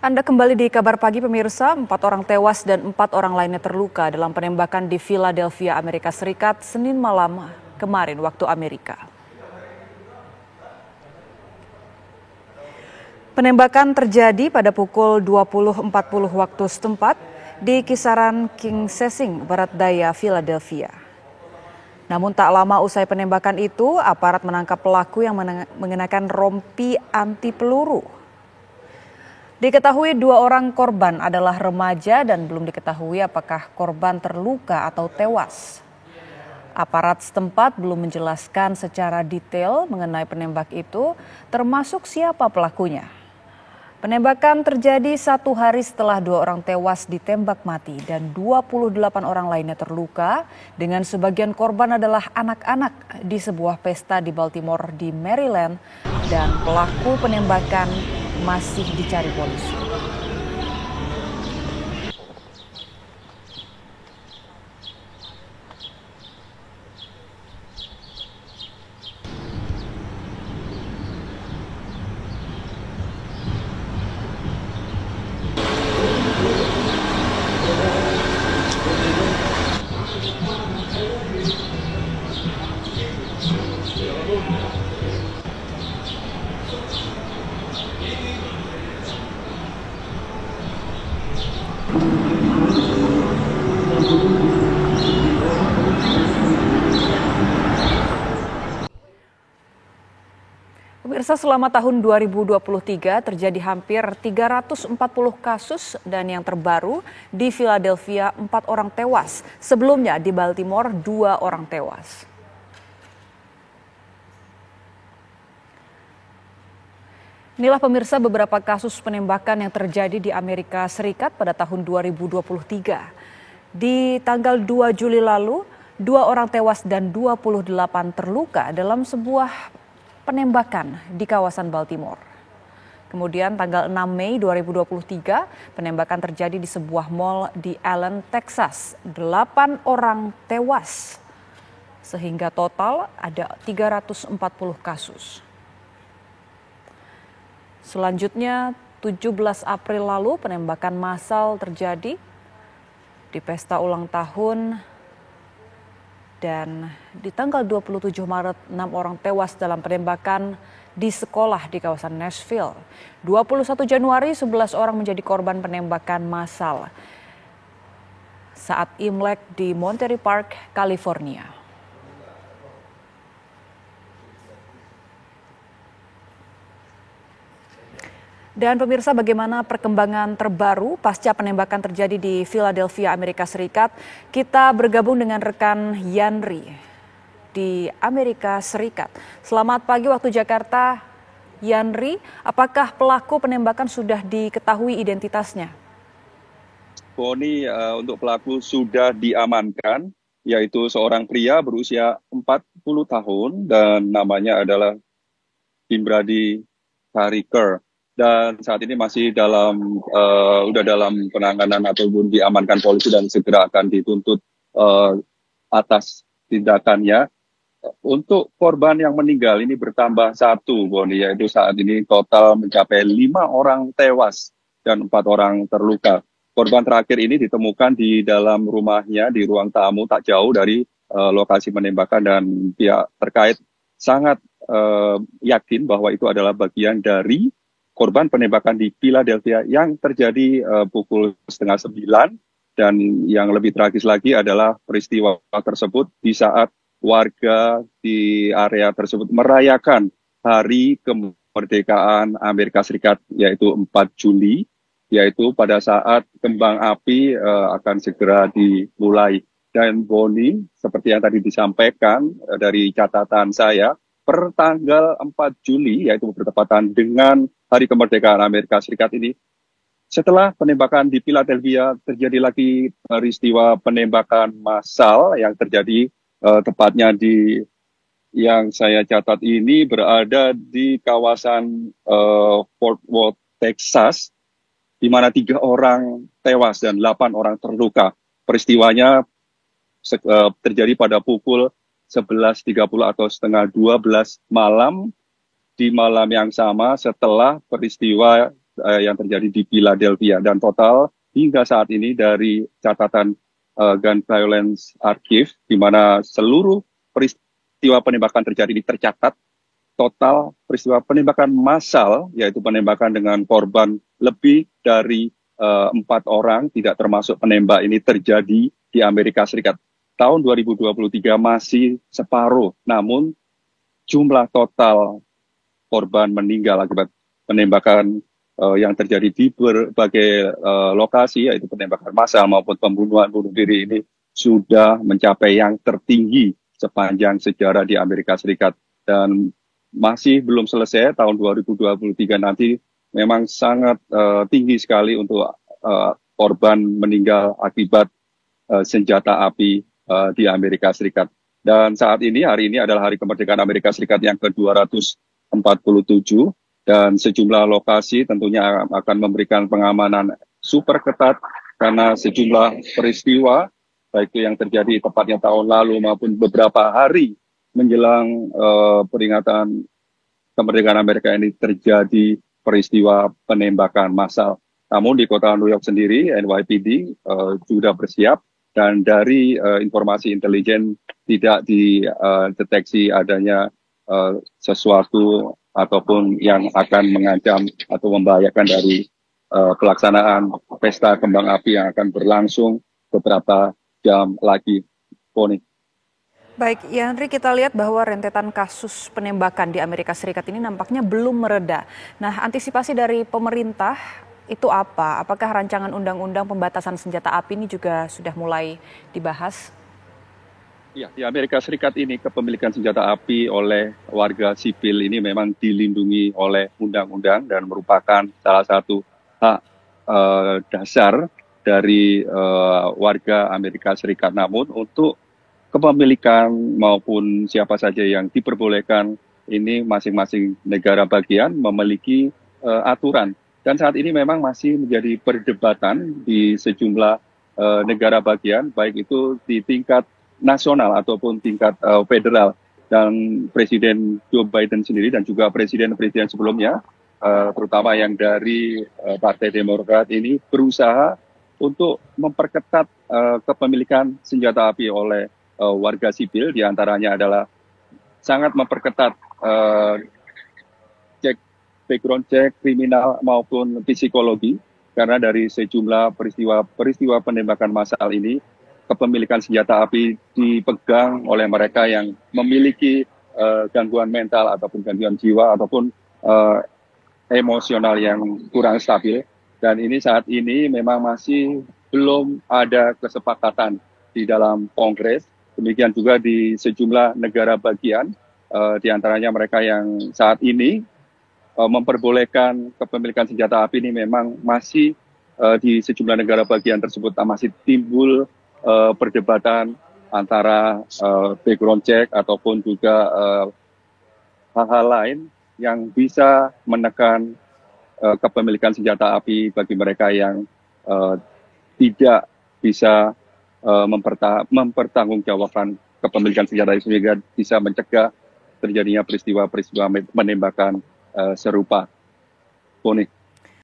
Anda kembali di Kabar Pagi pemirsa, 4 orang tewas dan 4 orang lainnya terluka dalam penembakan di Philadelphia, Amerika Serikat, Senin malam kemarin waktu Amerika. Penembakan terjadi pada pukul 20.40 waktu setempat di kisaran King Sessing, barat daya Philadelphia. Namun tak lama usai penembakan itu, aparat menangkap pelaku yang mengenakan rompi anti peluru. Diketahui 2 orang korban adalah remaja dan belum diketahui apakah korban terluka atau tewas. Aparat setempat belum menjelaskan secara detail mengenai penembak itu, termasuk siapa pelakunya. Penembakan terjadi 1 hari setelah 2 orang tewas ditembak mati dan 28 orang lainnya terluka, dengan sebagian korban adalah anak-anak di sebuah pesta di Baltimore di Maryland, dan pelaku penembakan masih dicari polisi. Pemirsa, selama tahun 2023 terjadi hampir 340 kasus dan yang terbaru di Philadelphia 4 orang tewas. Sebelumnya di Baltimore 2 orang tewas. Inilah pemirsa beberapa kasus penembakan yang terjadi di Amerika Serikat pada tahun 2023. Di tanggal 2 Juli lalu, 2 orang tewas dan 28 terluka dalam sebuah penembakan di kawasan Baltimore. Kemudian tanggal 6 Mei 2023, penembakan terjadi di sebuah mal di Allen, Texas. 8 orang tewas, sehingga total ada 340 kasus. Selanjutnya, 17 April lalu penembakan massal terjadi di pesta ulang tahun. Dan di tanggal 27 Maret, 6 orang tewas dalam penembakan di sekolah di kawasan Nashville. 21 Januari, 11 orang menjadi korban penembakan massal saat Imlek di Monterey Park, California. Dan pemirsa, bagaimana perkembangan terbaru pasca penembakan terjadi di Philadelphia, Amerika Serikat? Kita bergabung dengan rekan Yanri di Amerika Serikat. Selamat pagi waktu Jakarta, Yanri. Apakah pelaku penembakan sudah diketahui identitasnya? Boni, untuk pelaku sudah diamankan, yaitu seorang pria berusia 40 tahun dan namanya adalah Imbradi Tariker. Dan saat ini masih udah dalam penanganan ataupun diamankan polisi dan segera akan dituntut atas tindakannya. Untuk korban yang meninggal ini bertambah 1, Boni, yaitu saat ini total mencapai 5 orang tewas dan 4 orang terluka. Korban terakhir ini ditemukan di dalam rumahnya di ruang tamu tak jauh dari lokasi penembakan, dan pihak terkait sangat yakin bahwa itu adalah bagian dari korban penembakan di Philadelphia yang terjadi pukul 8:30, dan yang lebih tragis lagi adalah peristiwa tersebut di saat warga di area tersebut merayakan hari kemerdekaan Amerika Serikat, yaitu 4 Juli, yaitu pada saat kembang api akan segera dimulai. Dan Boni, seperti yang tadi disampaikan dari catatan saya, per tanggal 4 Juli, yaitu bertepatan dengan Hari Kemerdekaan Amerika Serikat ini, setelah penembakan di Philadelphia, terjadi lagi peristiwa penembakan massal yang terjadi tepatnya di yang saya catat ini berada di kawasan Fort Worth, Texas, di mana 3 orang tewas dan 8 orang terluka. Peristiwanya terjadi pada pukul 11.30 atau setengah 12 malam, di malam yang sama setelah peristiwa yang terjadi di Philadelphia. Dan total hingga saat ini dari catatan Gun Violence Archive, di mana seluruh peristiwa penembakan terjadi ini tercatat, total peristiwa penembakan massal, yaitu penembakan dengan korban lebih dari 4 orang, tidak termasuk penembak, ini terjadi di Amerika Serikat. Tahun 2023 masih separuh, namun jumlah total korban meninggal akibat penembakan yang terjadi di berbagai lokasi, yaitu penembakan massal maupun pembunuhan bunuh diri, ini sudah mencapai yang tertinggi sepanjang sejarah di Amerika Serikat. Dan masih belum selesai, tahun 2023 nanti memang sangat tinggi sekali untuk korban meninggal akibat senjata api di Amerika Serikat. Dan saat ini, hari ini adalah Hari Kemerdekaan Amerika Serikat yang ke-247, dan sejumlah lokasi tentunya akan memberikan pengamanan super ketat karena sejumlah peristiwa, baik itu yang terjadi tepatnya tahun lalu maupun beberapa hari menjelang peringatan kemerdekaan Amerika ini terjadi peristiwa penembakan massal. Namun di kota New York sendiri, NYPD sudah bersiap, dan dari informasi intelijen tidak dideteksi adanya sesuatu ataupun yang akan mengancam atau membahayakan dari pelaksanaan pesta kembang api yang akan berlangsung beberapa jam lagi. Poni. Baik, Yandri, kita lihat bahwa rentetan kasus penembakan di Amerika Serikat ini nampaknya belum mereda. Nah, antisipasi dari pemerintah itu apa? Apakah rancangan undang-undang pembatasan senjata api ini juga sudah mulai dibahas? Ya, di Amerika Serikat ini kepemilikan senjata api oleh warga sipil ini memang dilindungi oleh undang-undang dan merupakan salah satu hak dasar dari warga Amerika Serikat. Namun untuk kepemilikan maupun siapa saja yang diperbolehkan, ini masing-masing negara bagian memiliki aturan. Dan saat ini memang masih menjadi perdebatan di sejumlah negara bagian, baik itu di tingkat nasional ataupun tingkat federal. Dan Presiden Joe Biden sendiri dan juga presiden-presiden sebelumnya, terutama yang dari Partai Demokrat ini, berusaha untuk memperketat kepemilikan senjata api oleh warga sipil, diantaranya adalah sangat memperketat background check kriminal maupun psikologi, karena dari sejumlah peristiwa penembakan massal ini, kepemilikan senjata api dipegang oleh mereka yang memiliki gangguan mental ataupun gangguan jiwa ataupun emosional yang kurang stabil. Dan ini saat ini memang masih belum ada kesepakatan di dalam Kongres. Demikian juga di sejumlah negara bagian, diantaranya mereka yang saat ini memperbolehkan kepemilikan senjata api ini memang masih di sejumlah negara bagian tersebut masih timbul perdebatan antara background check ataupun juga hal-hal lain yang bisa menekan kepemilikan senjata api bagi mereka yang tidak bisa mempertanggungjawabkan kepemilikan senjata api, sehingga bisa mencegah terjadinya peristiwa-peristiwa penembakan serupa. Poni.